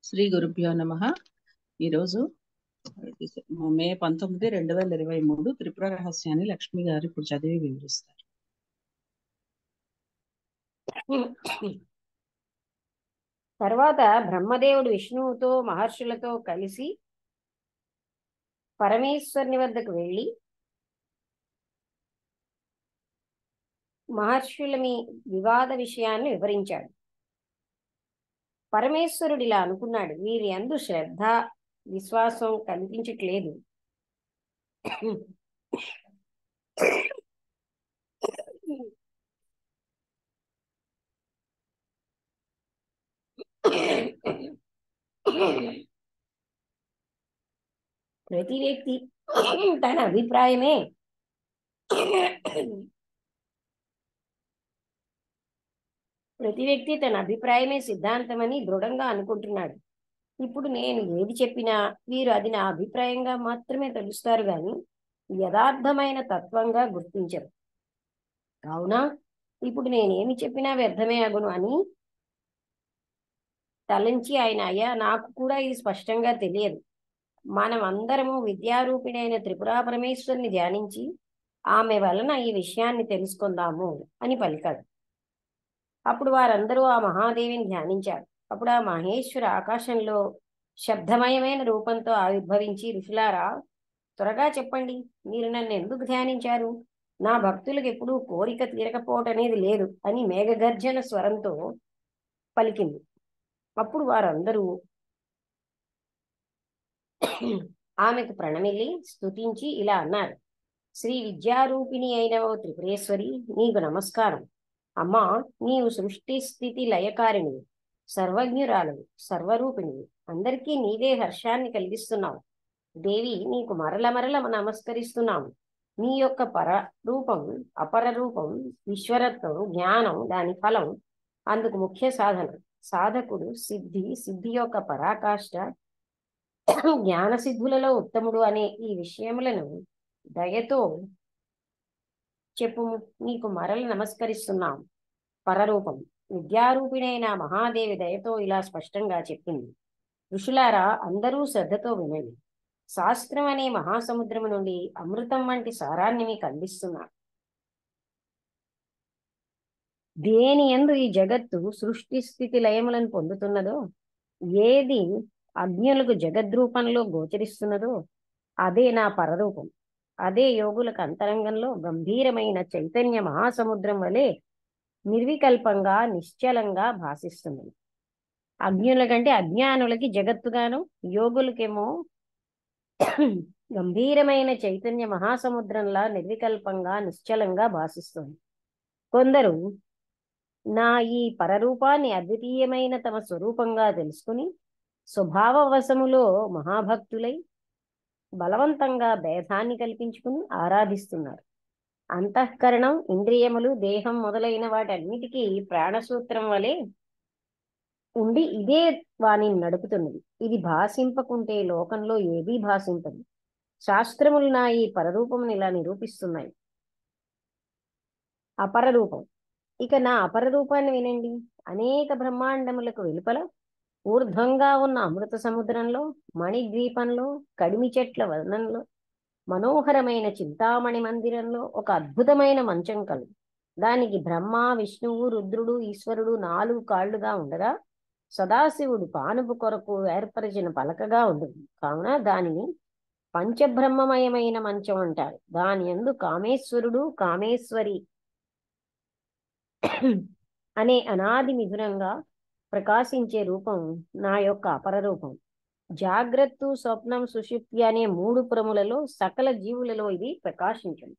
శ్రీ గురుభ్యో నమః. ఈరోజు మే 19, 2023 త్రిపుర రహస్యాన్ని లక్ష్మి గారు ఇప్పుడు చదివి వివరిస్తారు. తర్వాత బ్రహ్మదేవుడు విష్ణువుతో మహర్షులతో కలిసి పరమేశ్వరుని వద్దకు వెళ్ళి మహర్షుల వివాద విషయాన్ని వివరించాడు. పరమేశ్వరుడు ఇలా అనుకున్నాడు, వీరి యందు శ్రద్ధ విశ్వాసం కనిపించట్లేదు. ప్రతి వ్యక్తి తన అభిప్రాయమే సిద్ధాంతమని దృఢంగా అనుకుంటున్నాడు. ఇప్పుడు నేను ఏది చెప్పినా వీరు అది నా అభిప్రాయంగా మాత్రమే తెలుస్తారు గాని యథార్థమైన తత్వంగా గుర్తించరు. కావున ఇప్పుడు నేనేమి చెప్పినా వ్యర్థమే అగును అని తలంచి ఆయన, అయ్యా, నాకు కూడా ఇది స్పష్టంగా తెలియదు. మనం అందరము విద్యారూపిణైన త్రిపురా పరమేశ్వరిని ధ్యానించి ఆమె వలన ఈ విషయాన్ని తెలుసుకుందాము అని పలికాడు. అప్పుడు వారందరూ ఆ మహాదేవిని ధ్యానించారు. అప్పుడు ఆ మహేశ్వర ఆకాశంలో శబ్దమయమైన రూపంతో ఆవిర్భవించి, ఋషులారా, త్వరగా చెప్పండి, మీరు నన్ను ఎందుకు ధ్యానించారు? నా భక్తులకు ఎప్పుడూ కోరిక తీరకపోవటనేది లేదు అని మేఘగర్జన స్వరంతో పలికింది. అప్పుడు వారందరూ ఆమెకు ప్రణమిల్లి స్తుతించి ఇలా అన్నారు, శ్రీ విద్యారూపిణి అయిన ఓ త్రిపురేశ్వరి, నీకు నమస్కారం. అమ్మా, నీవు సృష్టి స్థితి లయకారిణివి, సర్వజ్ఞురాలువి, సర్వరూపిణివి, అందరికీ నీవే హర్షాన్ని కలిగిస్తున్నావు. దేవి, నీకు మరల మరల నమస్కరిస్తున్నాము. నీ యొక్క రూపం, అపర రూపం, ఈశ్వరత్వం, జ్ఞానం, దాని ఫలం, అందుకు ముఖ్య సాధన. సాధకుడు సిద్ధి యొక్క పరాకాష్ట, జ్ఞాన సిద్ధులలో ఉత్తముడు అనే ఈ విషయములను దయతో చెప్పు. నీకు మరల నమస్కరిస్తున్నాం. పరరూపం విద్యారూపిణైన మహాదేవి దయతో ఇలా స్పష్టంగా చెప్పింది, ఋషులారా, అందరూ శ్రద్ధతో వినండి. శాస్త్రం అనే మహాసముద్రము నుండి అమృతం వంటి సారాన్ని మీకు అందిస్తున్నా. దేని యందు ఈ జగత్తు సృష్టి స్థితి లయములను పొందుతున్నదో, ఏది అజ్ఞులకు జగద్రూపంలో గోచరిస్తున్నదో అదే నా పరరూపం. అదే యోగులకు అంతరంగంలో గంభీరమైన చైతన్య మహాసముద్రం వలె నిర్వికల్పంగా నిశ్చలంగా భాసిస్తున్నది. అజ్ఞుల కంటే అజ్ఞానులకి జగత్తుగాను, యోగులకేమో గంభీరమైన చైతన్య మహాసముద్రంలా నిర్వికల్పంగా నిశ్చలంగా భాసిస్తుంది. కొందరు నా ఈ పరరూపాన్ని అద్వితీయమైన తమ స్వరూపంగా తెలుసుకుని స్వభావవశములో మహాభక్తులై బలవంతంగా భేదాన్ని కల్పించుకుని ఆరాధిస్తున్నారు. అంతఃకరణం, ఇంద్రియములు, దేహం మొదలైన వాటన్నిటికీ ప్రాణసూత్రం వలె ఉండి ఇదే వాణిని నడుపుతున్నది. ఇది భాషింపకుంటే లోకంలో ఏదీ భాషింపదు. శాస్త్రములు నా ఈ పరరూపమును ఇలా నిరూపిస్తున్నాయి. అపరరూపం. ఇక నా అపరరూపాన్ని వినండి. అనేక బ్రహ్మాండములకు వెలుపల ఊర్ధ్వంగా ఉన్న అమృత సముద్రంలో, మణిద్వీపంలో, కడిమి చెట్ల వనంలో, మనోహరమైన చింతామణి మందిరంలో ఒక అద్భుతమైన మంచం కలదు. దానికి బ్రహ్మ, విష్ణువు, రుద్రుడు, ఈశ్వరుడు 4 కాళ్లుగా ఉండగా సదాశివుడు పానుపు కొరకు ఏర్పరిచిన పలకగా ఉంటుంది. కావున దానిని పంచబ్రహ్మమయమైన మంచం అంటారు. దాని యందు కామేశ్వరుడు, కామేశ్వరి అనే అనాది మిథునంగా ప్రకాశించే రూపం నా యొక్క అపరరూపం. జాగ్రత్త, స్వప్నం, సుషుప్తి అనే 3 పురములలో సకల జీవులలో ఇది ప్రకాశించను.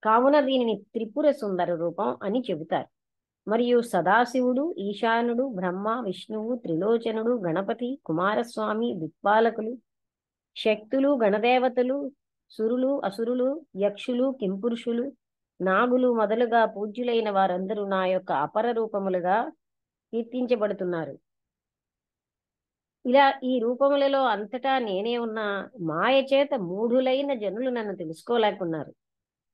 కావున దీనిని త్రిపుర సుందర రూపం అని చెబుతారు. మరియు సదాశివుడు, ఈశానుడు, బ్రహ్మ, విష్ణువు, త్రిలోచనుడు, గణపతి, కుమారస్వామి, దిక్పాలకులు, శక్తులు, గణదేవతలు, సురులు, అసురులు, యక్షులు, కింపురుషులు, నాగులు మొదలుగా పూజ్యులైన వారందరూ నా యొక్క అపర రూపములుగా కీర్తించబడుతున్నారు. ఇలా ఈ రూపములలో అంతటా నేనే ఉన్నా మాయ చేత మూఢులైన జనులు నన్ను తెలుసుకోలేకున్నారు.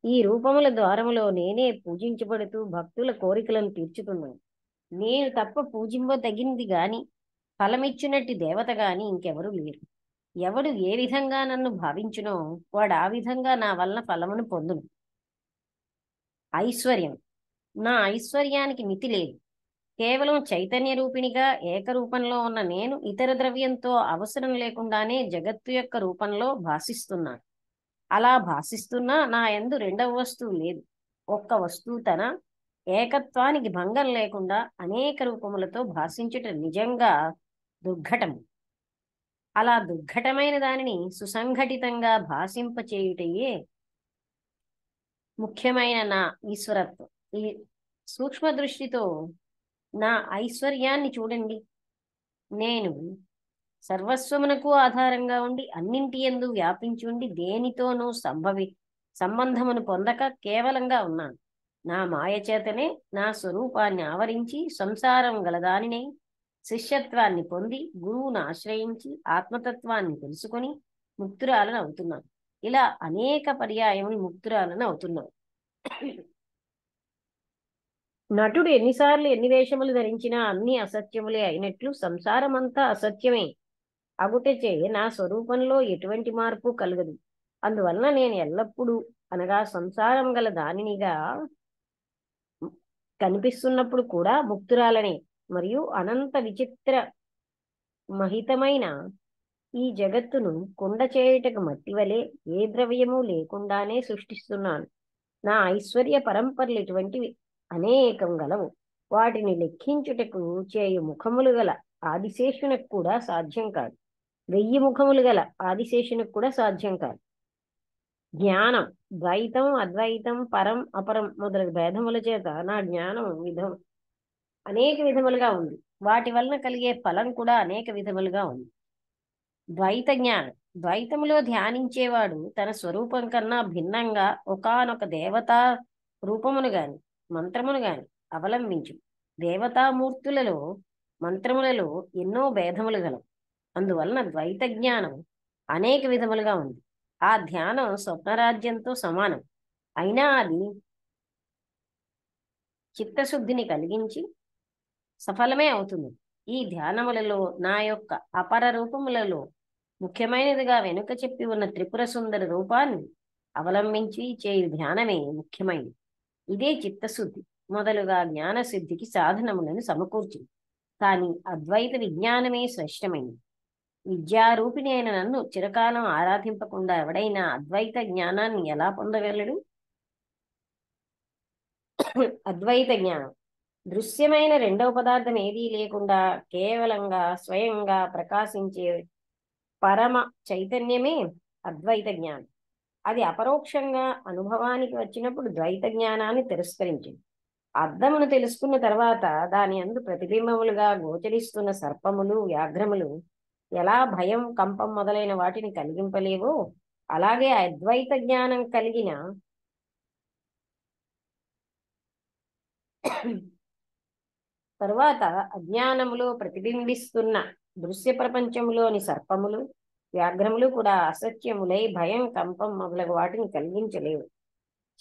ఈ రూపముల ద్వారములో నేనే పూజించబడుతూ భక్తుల కోరికలను తీర్చుతున్నాను. నేను తప్ప పూజింపదగినది గాని ఫలమిచ్చినట్టి దేవత గాని ఇంకెవరూ లేరు. ఎవడు ఏ విధంగా నన్ను భావించునో వాడు ఆ విధంగా నా వలన ఫలమును పొందును. ఐశ్వర్యం. నా ఐశ్వర్యానికి మితి లేదు. కేవలం చైతన్య రూపిణిగా ఏకరూపంలో ఉన్న నేను ఇతర ద్రవ్యంతో అవసరం లేకుండానే జగత్తు యొక్క రూపంలో భాసిస్తున్నాను. అలా భాసిస్తున్నా నా యందు రెండవ వస్తువు లేదు. ఒక్క వస్తువు తన ఏకత్వానికి భంగం లేకుండా అనేక రూపములతో భాషించుట నిజంగా దుర్ఘటము. అలా దుర్ఘటమైన దానిని సుసంఘటితంగా భాషింపచేయుటయే ముఖ్యమైన నా ఈశ్వరత్వం. ఈ సూక్ష్మ దృష్టితో నా ఐశ్వర్యాన్ని చూడండి. నేను సర్వస్వమునకు ఆధారంగా ఉండి అన్నింటి యందు వ్యాపించి ఉండి దేనితోనూ సంబంధమును పొందక కేవలంగా ఉన్నాను. నా మాయ చేతనే నా స్వరూపాన్ని ఆవరించి సంసారం గలదానినే శిష్యత్వాన్ని పొంది గురువును ఆశ్రయించి ఆత్మతత్వాన్ని తెలుసుకొని ముక్తురాలను అవుతున్నాను. ఇలా అనేక పర్యాయములు ముక్తురాలను అవుతున్నాను. నటుడు ఎన్నిసార్లు ఎన్ని వేషములు ధరించినా అన్ని అసత్యములే అయినట్లు సంసారమంతా అసత్యమే అగుటచే నా స్వరూపంలో ఎటువంటి మార్పు కలగదు. అందువలన నేను ఎల్లప్పుడూ అనగా సంసారం గల దానినిగా కనిపిస్తున్నప్పుడు కూడా ముక్తురాలనే మరియు అనంత విచిత్ర మహితమైన ఈ జగత్తును కుండ చేయుటకు మట్టి వలె ఏ ద్రవ్యము లేకుండానే సృష్టిస్తున్నాను. నా ఐశ్వర్య పరంపరలు ఇటువంటివి అనేకం గలవు. వాటిని లెక్కించుటకు చేయు ముఖములు గల ఆదిశేషునకు కూడా సాధ్యం కాదు. 1000 ముఖములు గల ఆదిశేషునకు కూడా సాధ్యం కాదు. జ్ఞానం ద్వైతం అద్వైతం పరం అపరం మొదలగు భేదముల చేత నా జ్ఞానం అనేక విధములుగా ఉంది. వాటి వలన కలిగే ఫలం కూడా అనేక విధములుగా ఉంది. ద్వైత జ్ఞానం. ద్వైతములో ధ్యానించేవాడు తన స్వరూపం కన్నా భిన్నంగా ఒకానొక దేవతా రూపమును గాని మంత్రమును గాని అవలంబించు. దేవతామూర్తులలో మంత్రములలో ఎన్నో భేదములు గలవు. అందువలన ద్వైత జ్ఞానం అనేక విధములుగా ఉంది. ఆ ధ్యానం స్వప్నరాజ్యంతో సమానం. అయినా అది చిత్తశుద్ధిని కలిగించి సఫలమే అవుతుంది. ఈ ధ్యానములలో నా యొక్క అపర రూపములలో ముఖ్యమైనదిగా వెనుక చెప్పి ఉన్న త్రిపుర సుందర రూపాన్ని అవలంబించి చేయు ధ్యానమే ముఖ్యమైనది. ఇదే చిత్తశుద్ధి మొదలుగా జ్ఞానసిద్ధికి సాధనములను సమకూర్చింది. కానీ అద్వైత విజ్ఞానమే శ్రేష్టమైనది. విద్యారూపిణి అయిన నన్ను చిరకాలం ఆరాధింపకుండా ఎవడైనా అద్వైత జ్ఞానాన్ని ఎలా పొందగలడు? అద్వైత జ్ఞానం దృశ్యమైన రెండవ పదార్థం ఏదీ లేకుండా కేవలంగా స్వయంగా ప్రకాశించే పరమ చైతన్యమే అద్వైత జ్ఞానం. అది అపరోక్షంగా అనుభవానికి వచ్చినప్పుడు ద్వైత జ్ఞానాన్ని తిరస్కరించింది. అర్థమును తెలుసుకున్న తర్వాత దాని యందు ప్రతిబింబములుగా గోచరిస్తున్న సర్పములు వ్యాఘ్రములు ఎలా భయం కంపం మొదలైన వాటిని కలిగింపలేవో అలాగే అద్వైత జ్ఞానం కలిగిన తరువాత అజ్ఞానములో ప్రతిబింబిస్తున్న దృశ్య ప్రపంచంలోని సర్పములు వ్యాఘ్రములు కూడా అసత్యములై భయం కంపం మొదలగు వాటిని కలిగించలేవు.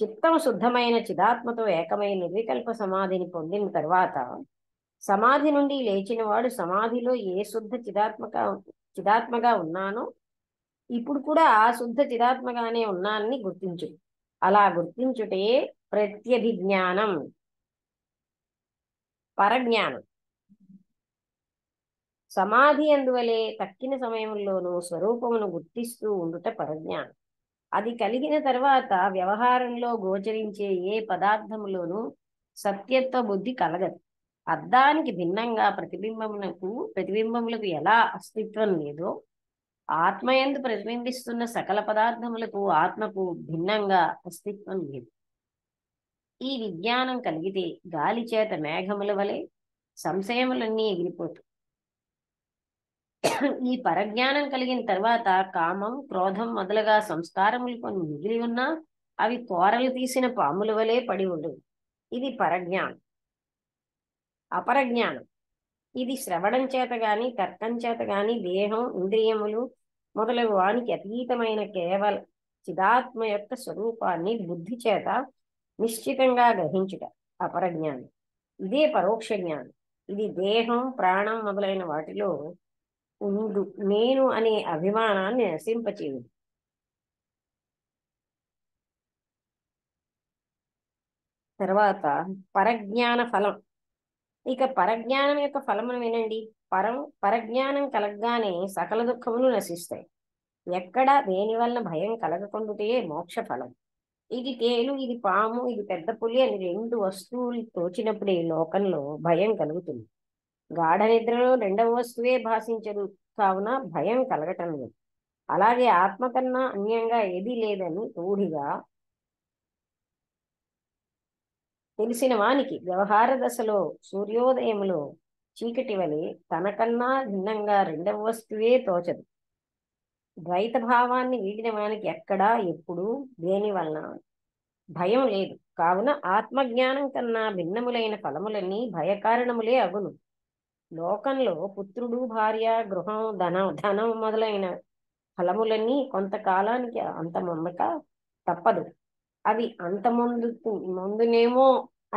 చిత్తం శుద్ధమైన చిదాత్మతో ఏకమై నిర్వికల్ప సమాధిని పొందిన తర్వాత సమాధి నుండి లేచిన వాడు సమాధిలో ఏ శుద్ధ చిదాత్మగా ఉన్నానో ఇప్పుడు కూడా ఆ శుద్ధ చిదాత్మగానే ఉన్నానని గుర్తించు. అలా గుర్తించుటే ప్రత్యభిజ్ఞానం, పరజ్ఞానం. సమాధి అందువలే తక్కిన సమయంలోనూ స్వరూపమును గుర్తిస్తూ ఉండుట పరజ్ఞానం. అది కలిగిన తర్వాత వ్యవహారంలో గోచరించే ఏ పదార్థములోనూ సత్యత్వ బుద్ధి కలగదు. అద్దానికి భిన్నంగా ప్రతిబింబములకు ఎలా అస్తిత్వం లేదో ఆత్మయందు ప్రతిబింబిస్తున్న సకల పదార్థములకు ఆత్మకు భిన్నంగా అస్తిత్వం లేదు. ఈ విజ్ఞానం కలిగితే గాలి చేత మేఘముల వలె సంశయములన్నీ ఎగిరిపోతాయి. ఈ పరజ్ఞానం కలిగిన తర్వాత కామం క్రోధం మొదలుగా సంస్కారములు కొన్ని మిగిలి ఉన్నా అవి కోరలు తీసిన పాముల వలె పడి ఉండవు. ఇది పరజ్ఞానం. అపరజ్ఞానం ఇది శ్రవణం చేత గాని తర్కం చేత గాని దేహం ఇంద్రియములు మొదలగు వానికి అతీతమైన కేవల చిదాత్మ యొక్క స్వరూపాన్ని బుద్ధి చేత నిశ్చితంగా గ్రహించుట అపరజ్ఞానం. ఇదే పరోక్ష జ్ఞానం. ఇది దేహం, ప్రాణం మొదలైన వాటిలో ఉండు నేను అనే అభిమానాన్ని నశింపచేయదు. తర్వాత పరజ్ఞాన ఫలం. ఇక పరజ్ఞానం యొక్క ఫలమును వినండి. పరజ్ఞానం కలగగానే సకల దుఃఖములు నశిస్తాయి. ఎక్కడ దేని వలన భయం కలగకుండుటే మోక్ష ఫలం. ఇది తేలు, ఇది పాము, ఇది పెద్ద పులి అని రెండు వస్తువులు తోచినప్పుడే లోకంలో భయం కలుగుతుంది. గాఢ నిద్రలో రెండవ వస్తువే భాషించదు, కావున భయం కలగటం లేదు. అలాగే ఆత్మ కన్నా అన్యంగా ఏదీ లేదని రూఢిగా తెలిసిన వానికి వ్యవహార దశలో సూర్యోదయములో చీకటి వలె తనకన్నా భిన్నంగా రెండవ వస్తువే తోచదు. ద్వైత భావాన్ని వీడిన వానికి ఎక్కడా ఎప్పుడు దేని వలన భయం లేదు. కావున ఆత్మజ్ఞానం కన్నా భిన్నములైన ఫలములన్నీ భయకారణములే అగును. లోకంలో పుత్రుడు, భార్య, గృహం, ధనం మొదలైన ఫలములన్నీ కొంతకాలానికి అంతమొందక తప్పదు. అవి ముందునేమో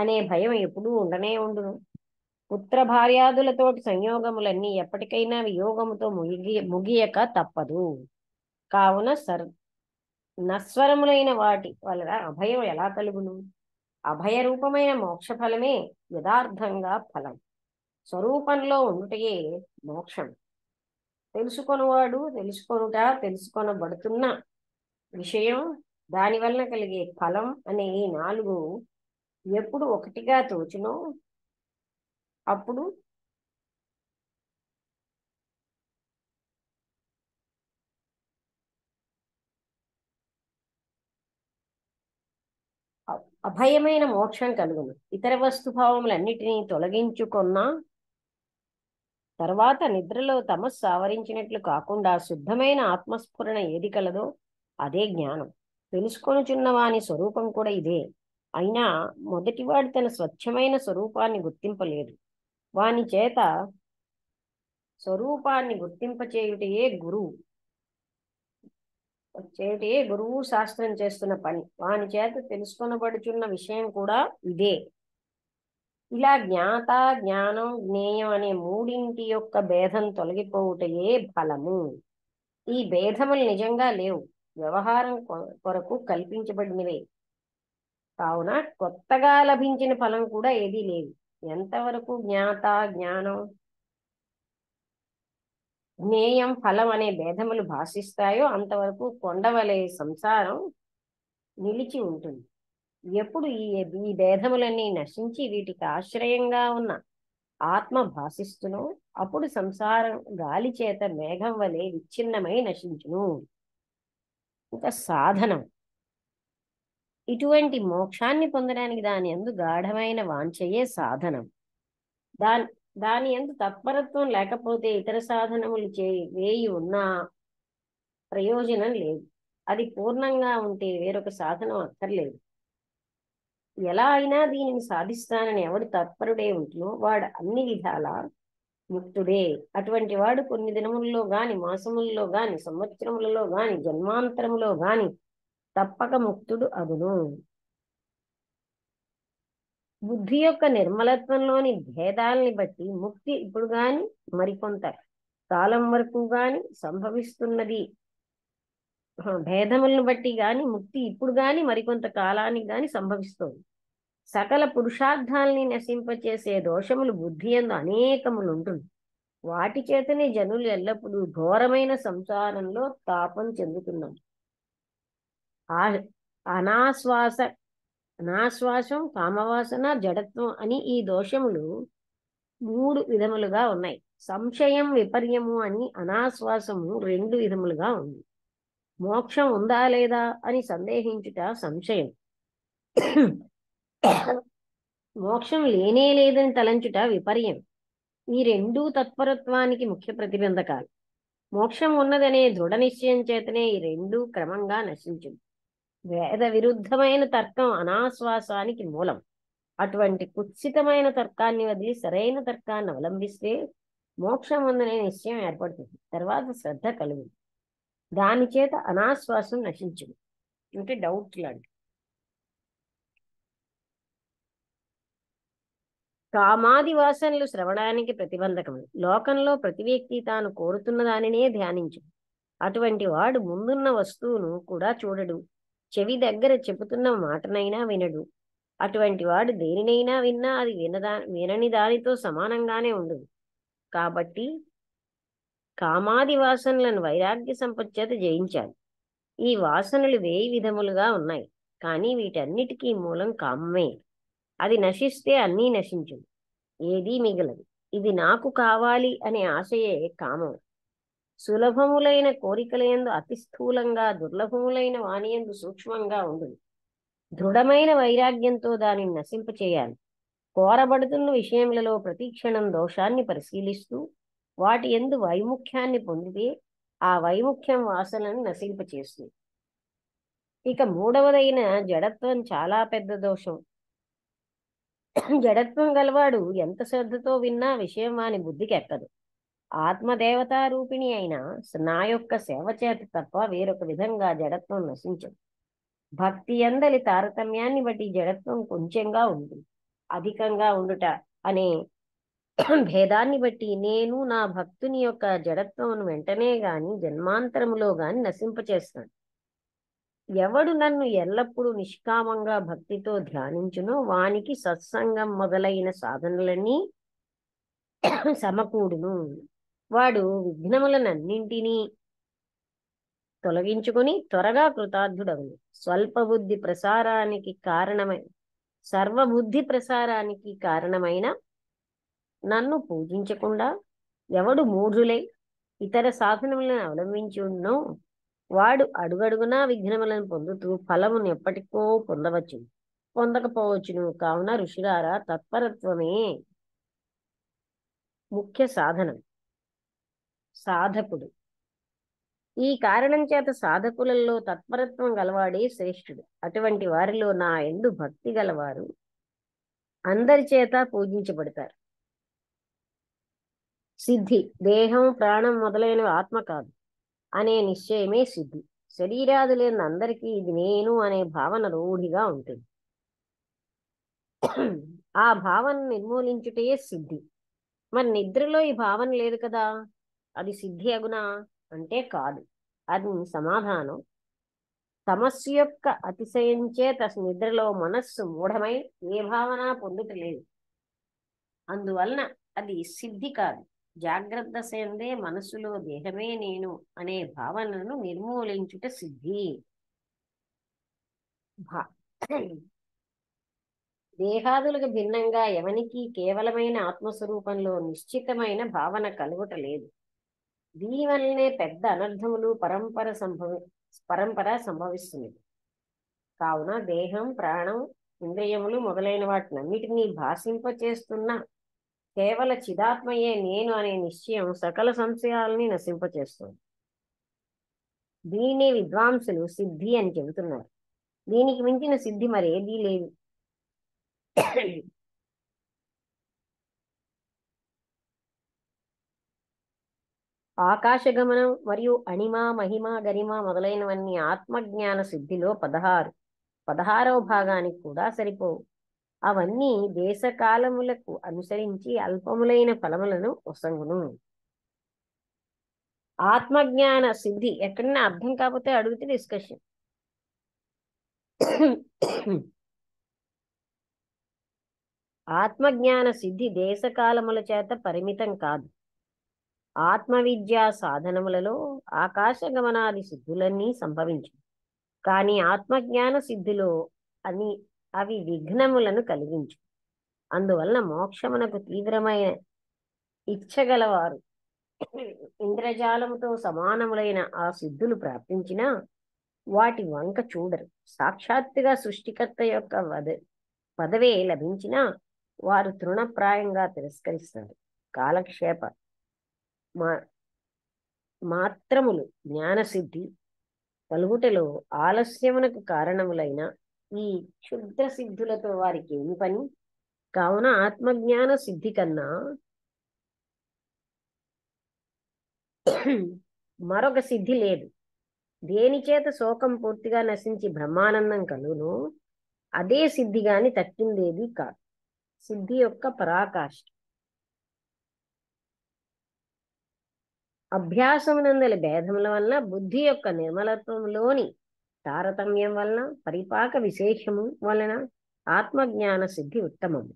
అనే భయం ఎప్పుడూ ఉండనే ఉండును. పుత్ర భార్యాదులతోటి సంయోగములన్నీ ఎప్పటికైనా వియోగముతో ముగియక తప్పదు. కావున నశ్వరములైన వాటి వలన అభయం ఎలా కలుగును? అభయ రూపమైన మోక్ష ఫలమే యథార్థంగా ఫలం. స్వరూపంలో ఉండుటయే మోక్షం. తెలుసుకొనువాడు, తెలుసుకొనబడుతున్న విషయం, దాని వలన కలిగే ఫలం అనే ఈ నాలుగు ఎప్పుడు ఒకటిగా తోచునో అప్పుడు అభయమైన మోక్షం కలుగును. ఇతర వస్తుభావములన్నిటినీ తొలగించుకున్న తర్వాత నిద్రలో తమస్సు ఆవరించినట్లు కాకుండా శుద్ధమైన ఆత్మస్ఫురణ ఏది కలదో అదే జ్ఞానం. తెలుసుకొనుచున్న వాని స్వరూపం కూడా ఇదే. అయినా మొదటివాడు తన స్వచ్ఛమైన స్వరూపాన్ని గుర్తింపలేదు. వాని చేత స్వరూపాన్ని గుర్తింపచేయుటయే గురువు శాస్త్రం చేస్తున్న పని. వాని చేత తెలుసుకొనబడుచున్న విషయం కూడా ఇదే. ఇలా జ్ఞాత, జ్ఞానం, జ్ఞేయం అనే మూడింటి యొక్క భేదం తొలగిపోవుటయే ఫలము. ఈ భేదములు నిజంగా లేవు, వ్యవహారం కొరకు కల్పించబడినవే. కావున కొత్తగా లభించిన ఫలం కూడా ఏదీ లేదు. ఎంతవరకు జ్ఞాత, జ్ఞానం, జ్ఞేయం, ఫలం అనే భేదములు భాషిస్తాయో అంతవరకు కొండవలే సంసారం నిలిచి ఉంటుంది. ఎప్పుడు ఈ భేదములన్నీ నశించి వీటికి ఆశ్రయంగా ఉన్న ఆత్మ భాషిస్తునో అప్పుడు సంసారం గాలి చేత మేఘం వలె విచ్ఛిన్నమై నశించును. ఇంకా సాధనం. ఇటువంటి మోక్షాన్ని పొందడానికి దాని యందు గాఢమైన వాంఛయే సాధనం. దాని యందు తత్పరత్వం లేకపోతే ఇతర సాధనములు వేయి ఉన్నా ప్రయోజనం లేదు. అది పూర్ణంగా ఉంటే వేరొక సాధనం అక్కర్లేదు. ఎలా అయినా దీనిని సాధిస్తానని ఎవడు తత్పరుడే ఉంటునో వాడు అన్ని విధాల ముక్తుడే. అటువంటి వాడు కొన్ని దినములలో గాని, మాసములలో గాని, సంవత్సరములలో గాని, జన్మాంతరములో గాని తప్పక ముక్తుడు అగును. బుద్ధి యొక్క నిర్మలత్వంలోని భేదాలని బట్టి ముక్తి ఇప్పుడు గాని మరికొంత కాలం వరకు గాని సంభవిస్తున్నది. భేదములను బట్టి గాని ముక్తి ఇప్పుడు గాని మరికొంత కాలానికి గాని సంభవిస్తుంది. సకల పురుషార్థాలని నశింపచేసే దోషములు బుద్ధి యందు అనేకములు ఉంటుంది. వాటి చేతనే జనులు ఎల్లప్పుడూ ఘోరమైన సంసారంలో తాపం చెందుతున్నారు. అనాశ్వాసం, కామవాసన, జడత్వం అని ఈ దోషములు 3 విధములుగా ఉన్నాయి. సంశయం, విపర్యము అని అనాశ్వాసము 2 విధములుగా ఉంది. మోక్షం ఉందా లేదా అని సందేహించుట సంశయం. మోక్షం లేనే లేదని తలంచుట విపర్యం. ఈ రెండూ తత్పరత్వానికి ముఖ్య ప్రతిబంధకాలు. మోక్షం ఉన్నదనే దృఢ నిశ్చయం చేతనే ఈ రెండూ క్రమంగా నశించును. వేద విరుద్ధమైన తర్కం అనాశ్వాసానికి మూలం. అటువంటి కుత్సితమైన తర్కాన్ని వదిలి సరైన తర్కాన్ని అవలంబిస్తే మోక్షం ఉందనే నిశ్చయం ఏర్పడుతుంది. తర్వాత శ్రద్ధ కలుగుతుంది. దాని చేత అనాశ్వాసం నశించును. అంటే డౌట్ లాంటి. కామాది వాసనలు శ్రవణానికి ప్రతిబంధకములు. లోకంలో ప్రతి వ్యక్తి తాను కోరుతున్న దానినే ధ్యానించు. అటువంటి వాడు ముందున్న వస్తువును కూడా చూడడు, చెవి దగ్గర చెబుతున్న మాటనైనా వినడు. అటువంటి వాడు దేనినైనా విన్నా అది వినని దానితో సమానంగానే ఉండదు. కాబట్టి కామాది వాసనలను వైరాగ్య సంపత్చేత జయించాలి. ఈ వాసనలు 1000 విధములుగా ఉన్నాయి, కానీ వీటన్నిటికీ మూలం కామమే. అది నశిస్తే అన్నీ నశించును, ఏదీ మిగలదు. ఇది నాకు కావాలి అనే ఆశయే కామం. సులభములైన కోరికలయందు అతి స్థూలంగా, దుర్లభములైన వానియందు సూక్ష్మంగా ఉండును. దృఢమైన వైరాగ్యంతో దానిని నశింపచేయాలి. కోరబడుతున్న విషయములలో ప్రతి క్షణం దోషాన్ని పరిశీలిస్తూ వాటి యందు వైముఖ్యాన్ని పొందితే ఆ వైముఖ్యం వాసనను నశింపచేస్తుంది. ఇక మూడవదైన జడత్వం చాలా పెద్ద దోషం. జడత్వం గలవాడు ఎంత శ్రద్ధతో విన్నా విషయం వాని బుద్ధికి ఎక్కదు. ఆత్మదేవతారూపిణి అయిన నా యొక్క సేవ చేత తప్ప వేరొక విధంగా జడత్వం నశించదు. భక్తి యందలి తారతమ్యాన్ని బట్టి జడత్వం కొంచెంగా ఉంది, అధికంగా ఉండుట అనే భేదాన్ని బట్టి నేను నా భక్తుని యొక్క జడత్వమును వెంటనే గాని జన్మాంతరములో గాని నశింపచేస్తాను. ఎవడు నన్ను ఎల్లప్పుడూ నిష్కామంగా భక్తితో ధ్యానించునో వానికి సత్సంగం మొదలైన సాధనలన్నీ సమకూడును. వాడు విఘ్నములనన్నింటినీ తొలగించుకుని త్వరగా కృతార్థుడవును. స్వల్పబుద్ధి ప్రసారానికి కారణమై సర్వబుద్ధి ప్రసారానికి కారణమైన నన్ను పూజించకుండా ఎవడు మూఢులై ఇతర సాధనములను అవలంబించి ఉన్నో వాడు అడుగడుగునా విఘ్నములను పొందుతూ ఫలమును ఎప్పటికో పొందకపోవచ్చును. కావున ఋషులారా, తత్పరత్వమే ముఖ్య సాధనం. సాధకుడు ఈ కారణం చేత సాధకులలో తత్పరత్వం గలవాడే శ్రేష్ఠుడు. అటువంటి వారిలో నా యందు భక్తి గలవారు అందరి చేత పూజించబడతారు. సిద్ధి దేహం, ప్రాణం మొదలైనవి ఆత్మ కాదు అనే నిశ్చయమే సిద్ధి. శరీరాదులేని అందరికీ ఇది నేను అనే భావన రూఢిగా ఉంటుంది. ఆ భావన నిర్మూలించుటే సిద్ధి. మరి నిద్రలో ఈ భావన లేదు కదా, అది సిద్ధి అగునా అంటే కాదు. అది సమాధానం. తమస్సు యొక్క అతిశయం చేత నిద్రలో మనస్సు మూఢమై ఏ భావన పొందుటలేదు. అందువలన అది సిద్ధి కాదు. జాగ్రత్త దశయందే మనస్సులో దేహమే నేను అనే భావనను నిర్మూలించుట సిద్ధి. దేహాదులకు భిన్నంగా ఎవనికి కేవలమైన ఆత్మస్వరూపంలో నిశ్చితమైన భావన కలుగుట లేదు. దీనివల్లనే పెద్ద అనర్థములు పరంపర సంభవిస్తున్నది. కావున దేహం, ప్రాణం, ఇంద్రియములు మొదలైన వాటినన్నిటినీ భాషింపచేస్తున్న కేవల చిదాత్మయే నేను అనే నిశ్చయం సకల సంశయాలని నశింపచేస్తుంది. దీనినే విద్వాంసులు సిద్ధి అని చెబుతున్నారు. దీనికి మించిన సిద్ధి మరేదీ లేదు. ఆకాశగమనం మరియు అణిమ, మహిమ, గరిమ మొదలైనవన్నీ ఆత్మజ్ఞాన సిద్ధిలో 16వ భాగానికి కూడా సరిపోవు. అవన్నీ దేశకాలములకు అనుసరించి అల్పములైన ఫలములను ఒసంగును. ఆత్మజ్ఞాన సిద్ధి ఎక్కడైనా అర్థం కాకపోతే అడిగితే డిస్కషన్. ఆత్మజ్ఞాన సిద్ధి దేశకాలముల చేత పరిమితం కాదు. ఆత్మవిద్యా సాధనములలో ఆకాశ గమనాది సిద్ధులన్నీ సంభవించు. కానీ ఆత్మజ్ఞాన సిద్ధిలో అవి విఘ్నములను కలిగించు. అందువలన మోక్షమునకు తీవ్రమైన ఇచ్చగలవారు ఇంద్రజాలముతో సమానములైన ఆ సిద్ధులు ప్రాప్తించినా వాటి వంక చూడరు. సాక్షాత్తుగా సృష్టికర్త యొక్క పదవే లభించినా వారు తృణప్రాయంగా తిరస్కరిస్తారు. కాలక్షేప మాత్రములు జ్ఞానసిద్ధి కలుగుటలో ఆలస్యమునకు కారణములైన ఈ క్షుద్ర సిద్ధులతో వారికి ఏమి పని? కావున ఆత్మజ్ఞాన సిద్ధి కన్నా మరొక సిద్ధి లేదు. దేని చేత శోకం పూర్తిగా నశించి బ్రహ్మానందం కలుగును అదే సిద్ధి గాని తక్కిందేది కాదు. సిద్ధి యొక్క పరాకాష్ఠ. అభ్యాసమునందలి భేదముల వలన బుద్ధి యొక్క నిర్మలత్వంలోని తారతమ్యం వలన పరిపాక విశేషము వలన ఆత్మజ్ఞాన సిద్ధి ఉత్తమము,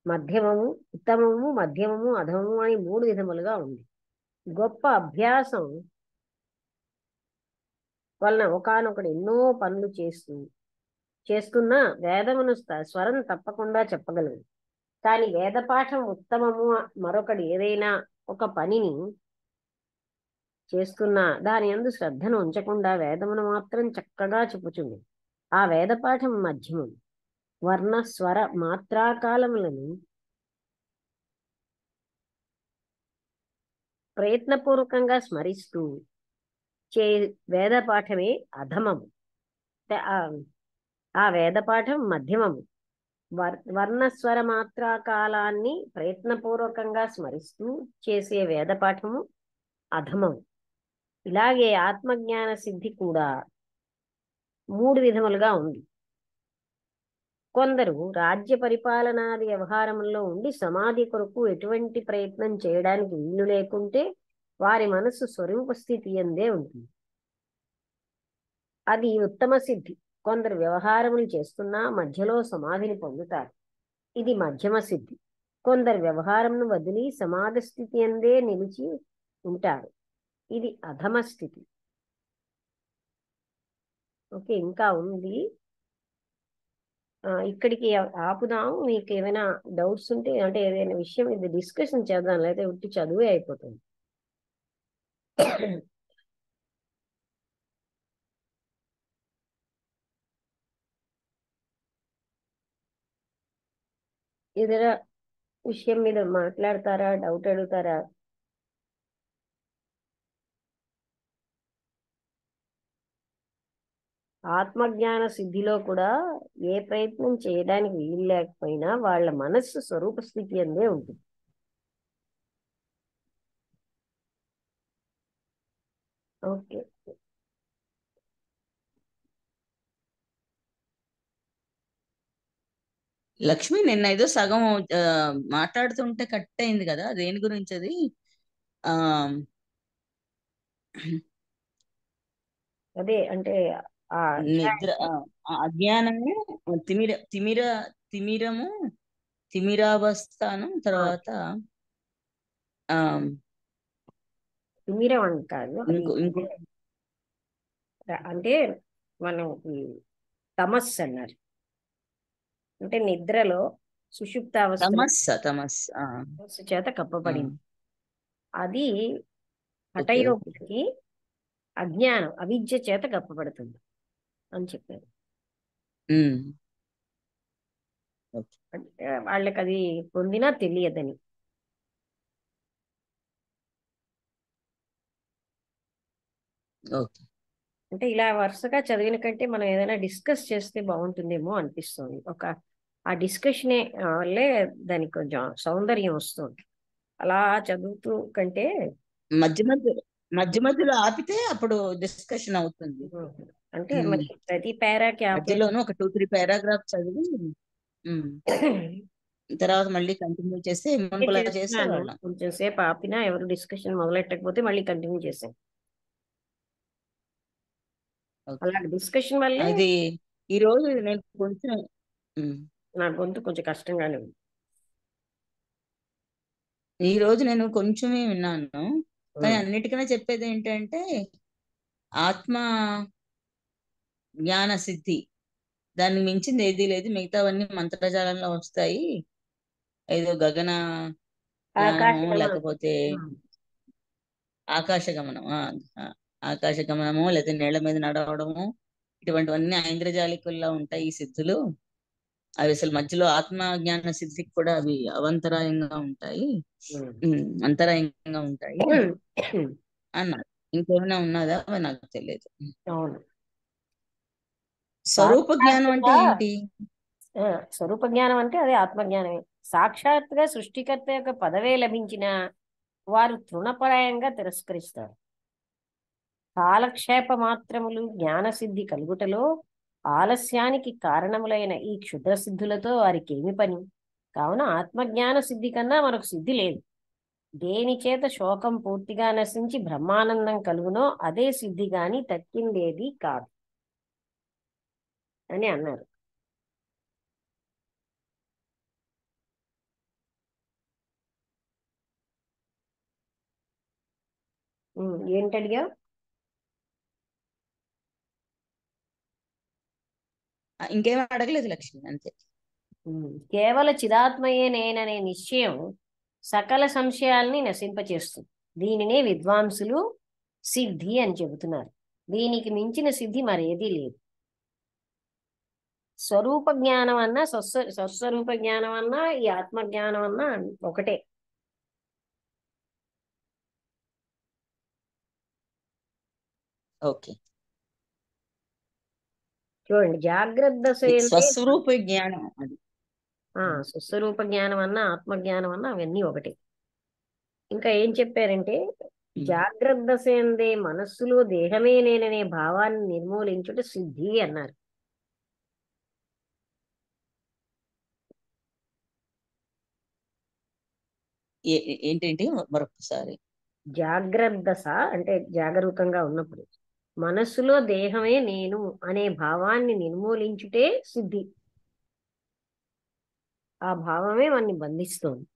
మధ్యమము, ఉత్తమము, మధ్యమము, అధమము అని 3 విధములుగా ఉంది. గొప్ప అభ్యాసం వలన ఒకానొకడు ఎన్నో పనులు చేస్తున్నా వేదమును స్వరం తప్పకుండా చెప్పగలదు. కానీ వేదపాఠం ఉత్తమము, మరొకడు ఏదైనా ఒక పనిని చేస్తున్నా దాని యందు శ్రద్ధను ఉంచకుండా వేదమును మాత్రం చక్కగా చెప్పుచుంది. ఆ వేదపాఠం మధ్యమం. వర్ణ స్వర మాత్రాకాలములను ప్రయత్నపూర్వకంగా స్మరిస్తూ చే వేదపాఠమే అధమము. ఆ వేదపాఠం మధ్యమము. వర్ణస్వర మాత్రాకాలాన్ని ప్రయత్నపూర్వకంగా స్మరిస్తూ చేసే వేదపాఠము అధమము. ఇలాగే ఆత్మజ్ఞాన సిద్ధి కూడా 3 విధములుగా ఉంది. కొందరు రాజ్య పరిపాలనాది వ్యవహారంలో ఉండి సమాధి కొరకు ఎటువంటి ప్రయత్నం చేయడానికి వీలు లేకుంటే వారి మనస్సు స్వరూప స్థితి యందే ఉంటుంది. అది ఉత్తమ సిద్ధి. కొందరు వ్యవహారములు చేస్తున్నా మధ్యలో సమాధిని పొందుతారు. ఇది మధ్యమ సిద్ధి. కొందరు వ్యవహారంను వదిలి సమాధి స్థితి యందే నిలిచి ఉంటారు. ఇది అధమ స్థితి. ఓకే, ఇంకా ఉంది. ఇక్కడికి ఆపుదాం. మీకు ఏమైనా డౌట్స్ ఉంటే, అంటే ఏదైనా విషయం ఇది డిస్కషన్ చేద్దాం, లేకపోతే ఉట్టి చదువే అయిపోతుంది. ఏదైనా విషయం మీద మాట్లాడతారా, డౌట్ అడుగుతారా? ఆత్మజ్ఞాన సిద్ధిలో కూడా ఏ ప్రయత్నం చేయడానికి వీలు లేకపోయినా వాళ్ళ మనస్సు స్వరూప స్థితి అందే ఉంటుంది. ఓకే, లక్ష్మి నిన్న ఏదో సగం మాట్లాడుతుంటే కట్ అయింది కదా, దేని గురించి అది? ఆ అదే అంటే ఆ నిద్ర, అజ్ఞానము, తిమిరము, తిమిరావస్థను, తర్వాత ఆ తిమిరం అని కాదు, అది ఇంకో అంటే మనం తమస్సు అన్నారు. అంటే నిద్రలో సుషుప్తావస్థ తమస్సు చేత కప్పబడింది. అది హఠయోగికి అజ్ఞానం, అవిద్య చేత కప్పబడుతుంది అని చెప్పారు. వాళ్ళకి అది పొందినా తెలియదని. అంటే ఇలా వరుసగా చదివిన కంటే మనం ఏదైనా డిస్కస్ చేస్తే బాగుంటుందేమో అనిపిస్తుంది. ఆ డిస్కషనే వల్లే దానికి కొంచెం సౌందర్యం వస్తుంది. అలా చదువుతూ కంటే మధ్య మధ్యలో ఆపితే అప్పుడు డిస్కషన్ అవుతుంది. అంటే మరి ప్రతి పారాకి మధ్యలోనూ ఒక 2-3 పారాగ్రాఫ్ చదివి తర్వాత మళ్ళీ కంటిన్యూ చేస్తే చేసేవాళ్ళం. కొంచెం సేపు ఆపినా ఎవరు డిస్కషన్ మొదలెట్టకపోతే మళ్ళీ కంటిన్యూ చేసాం. అలా డిస్కషన్ వల్ల అది ఈ రోజు నేను కొంచెం నా గొంతు కొంచెం కష్టంగానే ఉంది. ఈ రోజు నేను కొంచెమే విన్నాను, కానీ అన్నిటికన్నా చెప్పేది ఏంటంటే ఆత్మ జ్ఞాన సిద్ధి, దాన్ని మించింది ఏదీ లేదు. మిగతావన్నీ మంత్రజాలంలో వస్తాయి. ఏదో గగన జ్ఞానము, లేకపోతే ఆకాశ గమనము, లేదా నీళ్ల మీద నడవడము, ఇటువంటివన్నీ ఐంద్రజాలికుల్లో ఉంటాయి ఈ సిద్ధులు. అవి అసలు మధ్యలో ఆత్మ జ్ఞాన సిద్ధికి కూడా అవి అవంతరాయంగా ఉంటాయి, అంతరాయంగా ఉంటాయి అన్నారు. ఇంకేమైనా ఉన్నదా నాకు తెలియదు. స్వరూప జ్ఞానం అంటే ఏంటి? స్వరూప జ్ఞానం అంటే అదే ఆత్మజ్ఞానమే. సాక్షాత్తుగా సృష్టికర్త యొక్క పదవే లభించిన వారు తృణపరాయంగా తిరస్కరిస్తారు. కాలక్షేప మాత్రములు జ్ఞానసిద్ధి కలుగుటలో ఆలస్యానికి కారణములైన ఈ క్షుద్ర సిద్ధులతో వారికి ఏమి పని? కావున ఆత్మజ్ఞాన సిద్ధి కన్నా మరొక సిద్ధి లేదు. దేని చేత శోకం పూర్తిగా నశించి బ్రహ్మానందం కలుగునో అదే సిద్ధి గాని తక్కిందేది కాదు అని అన్నారు. ఏంటడిగా? ఇంకేం అడగలేదు లక్ష్మి, అంతే. కేవల చిదాత్మయే నేననే నిశ్చయం సకల సంశయాల్ని నశింపచేస్తుంది. దీనినే విద్వాంసులు సిద్ధి అని చెబుతున్నారు. దీనికి మించిన సిద్ధి మరేదీ లేదు. స్వరూప జ్ఞానం అన్నా స్వస్వరూప జ్ఞానం అన్నా ఈ ఆత్మ జ్ఞానం అన్నా ఒకటే. ఓకే. చూడండి, జాగ్రత్త దశ ఏంటే స్వస్వరూప జ్ఞానం అది. స్వస్వరూప జ్ఞానం అన్నా ఆత్మ జ్ఞానం అన్నా అవన్నీ ఒకటే. ఇంకా ఏం చెప్పారంటే, జాగ్రత్త దశ ఎందే మనస్సులో దేహమే నేననే భావాన్ని నిర్మూలించుట సిద్ధి అన్నారు. ఏంటేంటి మరొకసారి? జాగ్రత్త దశ అంటే జాగరూకంగా ఉన్నప్పుడు మనస్సులో దేహమే నేను అనే భావాన్ని నిర్మూలించుటే సిద్ధి. ఆ భావమే మనని బంధిస్తోంది.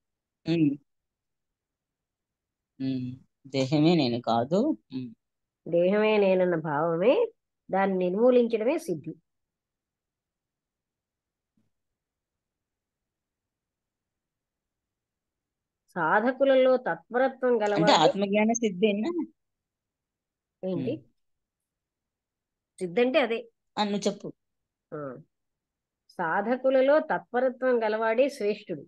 దేహమే నేను కాదు. దేహమే నేనన్న భావమే, దాన్ని నిర్మూలించడమే సిద్ధి. సాధకులలో తత్పరత్వం అంటే గలవాడే. ఆత్మజ్ఞాన సిద్ధి ఏంటి సిద్ధి అంటే? అదే. నువ్వు చెప్పు. ఆ, సాధకులలో తత్పరత్వం గలవాడే శ్రేష్ఠుడు.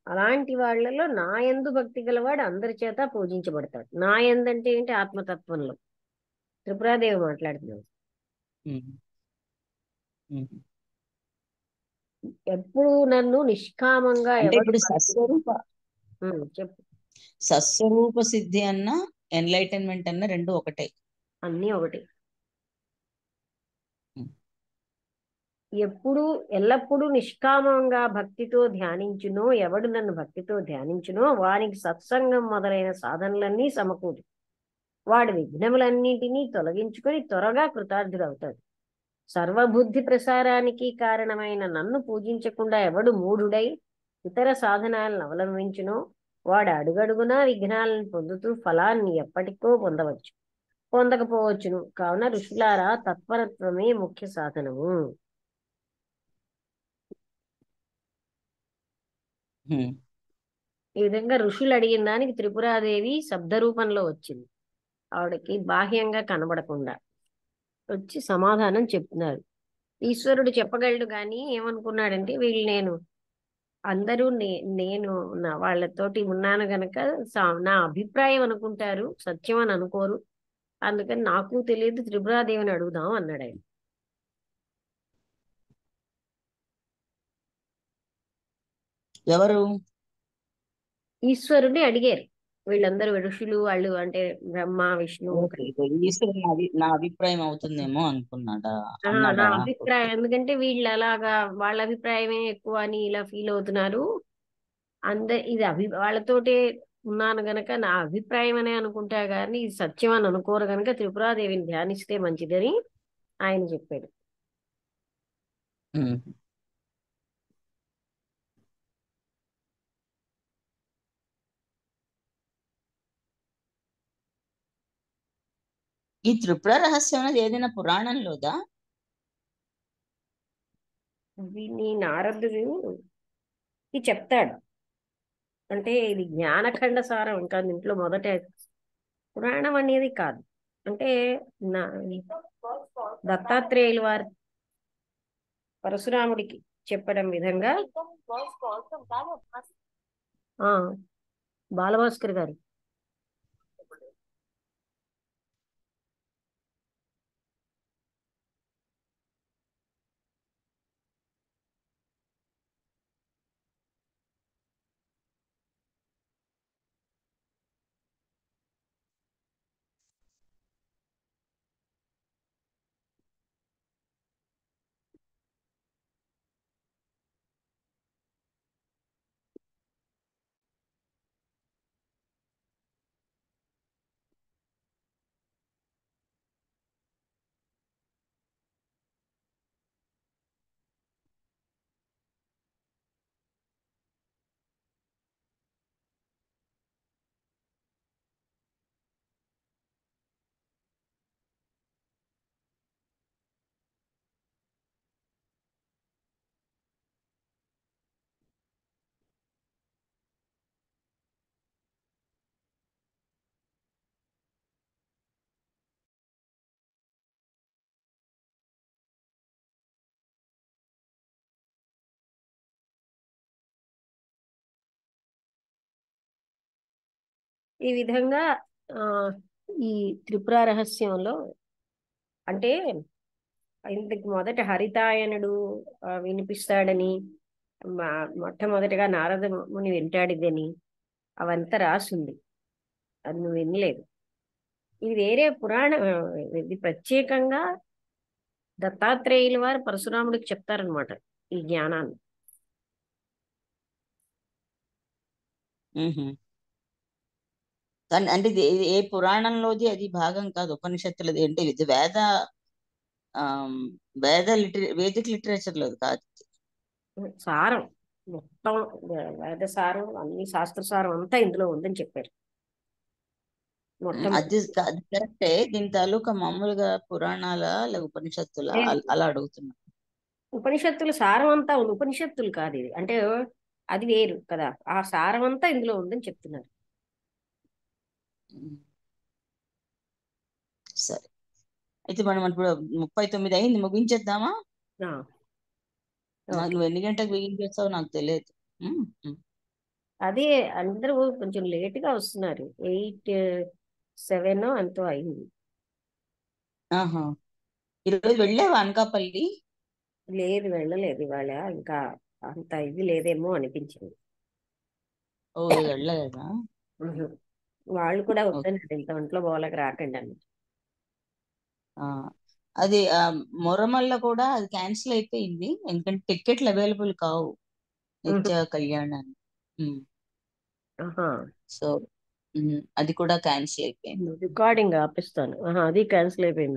అలాంటి వాళ్ళలో నాయందు భక్తి గలవాడు అందరి చేత పూజించబడతాడు. నాయందంటే ఏంటి? ఆత్మతత్వంలో త్రిపురాదేవి మాట్లాడుతున్నాడు. ఉమ్, ఉమ్. ఎప్పుడు నన్ను నిష్కామంగా అంటే ఎవడు ఇప్పుడు సస్వరూప చెప్పు. సస్వరూప సిద్ధి అన్న ఎన్లైటన్మెంట్ అన్న రెండు ఒకటే. అన్నీ ఒకటి. ఉమ్, ఎప్పుడు ఎల్లప్పుడూ నిష్కామంగా భక్తితో ధ్యానించునో ఎవడు నన్ను భక్తితో ధ్యానించునో వానికి సత్సంగం మొదలైన సాధనలన్నీ సమకూరు. వాడి విఘ్నములన్నింటినీ తొలగించుకొని త్వరగా కృతార్థుడవుతాడు. సర్వబుద్ధి ప్రసారానికి కారణమైన నన్ను పూజించకుండా ఎవడు మూఢుడై ఇతర సాధనాలను అవలంబించునో వాడు అడుగడుగునా విఘ్నాలను పొందుతూ ఫలాన్ని ఎప్పటికో పొందకపోవచ్చును. కావున ఋషులారా, తత్పరత్వమే ముఖ్య సాధనము. ఉమ్. ఈ విధంగా ఋషులు అడిగిన దానికి త్రిపురాదేవి శబ్ద రూపంలో వచ్చింది. ఆవిడకి బాహ్యంగా కనబడకుండా వచ్చి సమాధానం చెప్తున్నారు. ఈశ్వరుడు చెప్పగలడు కానీ ఏమనుకున్నాడంటే, వీళ్ళు అందరూ నేను నా వాళ్ళతోటి ఉన్నాను గనక నా అభిప్రాయం అనుకుంటారు, సత్యం అని అనుకోరు. అందుకని నాకు తెలియదు, త్రిపురాదేవిని అడుగుదాం అన్నాడు ఆయన. ఎవరు? ఈశ్వరుడిని అడిగారు వీళ్ళందరూ ఋషులు. వాళ్ళు అంటే బ్రహ్మ విష్ణువు. ఓకే, ఈశ్వరుడు నా అభిప్రాయం అవుతుందేమో అనుకున్నాడా? నా అన్నాడా? అభిప్రాయం, ఎందుకంటే వీళ్ళు అలాగా వాళ్ళ అభిప్రాయమే ఎక్కువ అని ఇలా ఫీల్ అవుతున్నారు. ఇది వాళ్ళతోటే ఉన్నాను గనక నా అభిప్రాయం అనే అనుకుంటా గాని ఇది సత్యం అని అనుకోరు గనక త్రిపురాదేవిని ధ్యానిస్తే మంచిదని ఆయన చెప్పాడు. ఉమ్. ఈ త్రిపుర రహస్యం అనేది ఏదైనా పురాణంలోదా? దీన్ని నారదుడు చెప్తాడు. అంటే ఇది జ్ఞానఖండ సారం, ఇంకా దీంట్లో మొదట పురాణం అనేది కాదు. అంటే నా దత్తాత్రేయుల వారి పరశురాముడికి చెప్పడం విధంగా బాలభాస్కర్ గారు ఈ విధంగా ఆ, ఈ త్రిపుర రహస్యంలో అంటే ఇందుకు మొదట హరితాయనుడు వినిపిస్తాడని, మొట్టమొదటిగా నారద ముని వింటాడిదని అవంతా రాసింది. అది నువ్వు వినలేదు. ఇది వేరే పురాణం. ఇది ప్రత్యేకంగా దత్తాత్రేయుల వారు పరశురాముడికి చెప్తారనమాట ఈ జ్ఞానాన్ని. మ్హూ. కానీ అంటే ఇది ఏ పురాణంలోది అది భాగం కాదు, ఉపనిషత్తులది. అంటే ఇది ఆమ్, వేదిక్ లిటరేచర్ లో కాదు. సారం మొత్తం, వేద సారం, అన్ని శాస్త్ర సారం అంతా ఇందులో ఉందని చెప్పారు. అది మొట్టమొదటి అది కరెక్టే. దీని తాలూకా మామూలుగా పురాణాల లేక ఉపనిషత్తుల అలా అడుగుతున్నా. ఉపనిషత్తుల సారం అంతా ఉంది. ఉపనిషత్తులు కాదు ఇది, అంటే అది వేరు కదా. ఆ సారం అంతా ఇందులో ఉందని చెప్తున్నారు. మ్, సరే. అయితే మనం ఇప్పుడు 39 అయింది, ముగించేద్దామా? ఆ, నాకు ఓకే. నువ్వు ఎన్ని గంటలకు బిగించేస్తావో నాకు తెలియదు. మ్, మ్. అదే అందరూ కొంచెం లేటుగా వస్తున్నారు. 8:07 ఎంతో అయింది. ఆహా. ఈరోజు వెళ్ళావా అనకాపల్లి? లేదు, వెళ్ళలేదు ఇవాళ. ఇంకా అంత ఇది లేదేమో అనిపించింది. ఓ, ఈరోజు వెళ్ళలేదా? ఉహు. వాళ్ళు కూడా ఓకే. వద్దన్నారు, ఇంత ఒంట్లో బాగాలేక రాకండి అని. ఆ, అది మొరమల్ల కూడా అది క్యాన్సిల్ అయిపోయింది, ఎందుకంటే టికెట్లు అవైలబుల్ కావు ఉహు. నిత్య కళ్యాణాన్ని. ఆహా. సో అది కూడా క్యాన్సిల్ అయిపోయింది. రికార్డింగ్ ఆపిస్తాను. ఆహా, అది క్యాన్సిల్ అయిపోయిందా?